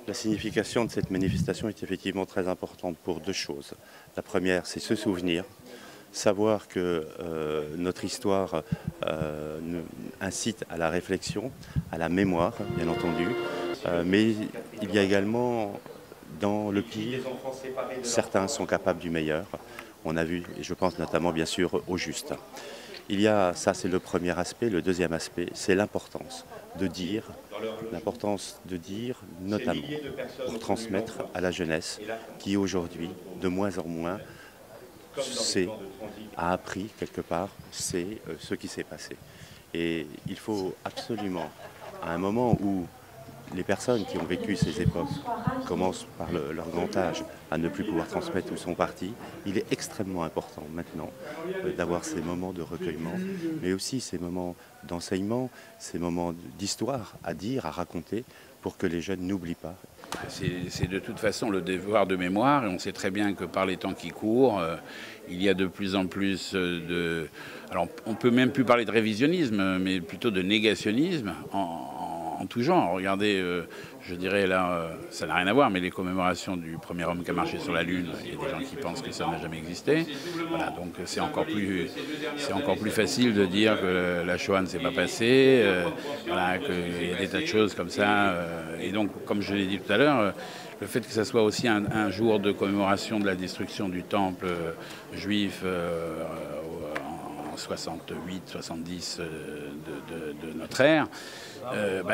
La signification de cette manifestation est effectivement très importante pour deux choses. La première, c'est se souvenir, savoir que notre histoire incite à la réflexion, à la mémoire, bien entendu, mais il y a également dans le pire, certains sont capables du meilleur. On a vu, et je pense notamment bien sûr au juste. Il y a, ça c'est le premier aspect, le deuxième aspect, c'est l'importance de dire notamment pour transmettre à la jeunesse qui aujourd'hui, de moins en moins, a appris quelque part, c'est ce qui s'est passé. Et il faut absolument, à un moment où les personnes qui ont vécu ces époques commencent par leur grand âge à ne plus pouvoir transmettre où sont partis, il est extrêmement important maintenant d'avoir ces moments de recueillement, mais aussi ces moments d'enseignement, ces moments d'histoire à dire, à raconter, pour que les jeunes n'oublient pas. C'est de toute façon le devoir de mémoire, et on sait très bien que par les temps qui courent, il y a de plus en plus de... Alors on peut même plus parler de révisionnisme, mais plutôt de négationnisme en tout genre. Regardez, je dirais là, ça n'a rien à voir, mais les commémorations du premier homme qui a marché sur la Lune, il y a des gens qui pensent que ça n'a jamais existé. Voilà, donc c'est encore plus facile de dire que la Shoah ne s'est pas passée, voilà, qu'il y a des tas de choses comme ça. Et donc, comme je l'ai dit tout à l'heure, le fait que ça soit aussi un jour de commémoration de la destruction du temple juif en 68-70 de notre ère,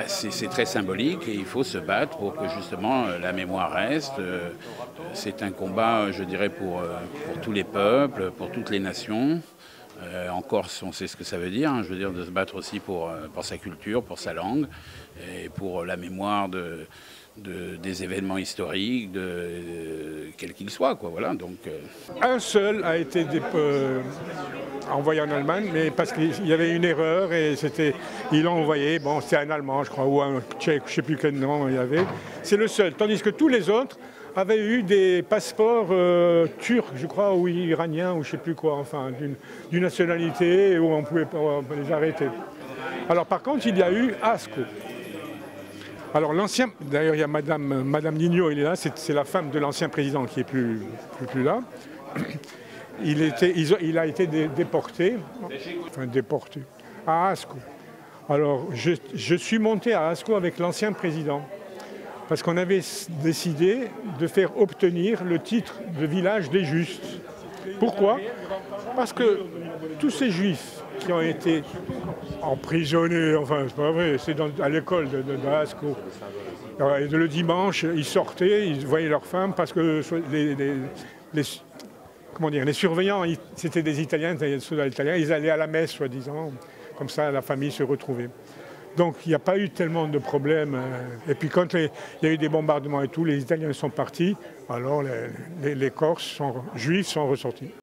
c'est très symbolique et il faut se battre pour que justement la mémoire reste. C'est un combat, je dirais, pour tous les peuples, pour toutes les nations. En Corse, on sait ce que ça veut dire, hein, je veux dire, de se battre aussi pour sa culture, pour sa langue, et pour la mémoire des événements historiques, quels qu'ils soient, quoi, voilà. Donc, Un seul a été envoyé en Allemagne, mais parce qu'il y avait une erreur et ils l'ont envoyé, bon, c'était un Allemand, je crois, ou un Tchèque, je ne sais plus quel nom il y avait. C'est le seul, tandis que tous les autres avaient eu des passeports turcs, je crois, ou iraniens, ou je ne sais plus quoi, enfin, d'une nationalité où on pouvait les arrêter. Alors par contre, il y a eu Ascq. Alors l'ancien, d'ailleurs il y a Madame Nigno, il est là, c'est la femme de l'ancien président qui est plus là. Il a été déporté à Ascq. Alors je suis monté à Ascq avec l'ancien président. Parce qu'on avait décidé de faire obtenir le titre de village des justes. Pourquoi? Parce que tous ces juifs qui ont été emprisonnés, enfin c'est pas vrai, c'est à l'école de Ascq. Et le dimanche, ils sortaient, ils voyaient leurs femmes parce que les surveillants, c'était des Italiens, des soldats italiens, ils allaient à la messe, soi-disant, comme ça la famille se retrouvait. Donc il n'y a pas eu tellement de problèmes. Et puis quand il y a eu des bombardements et tout, les Italiens sont partis, alors les Corses juifs sont ressortis.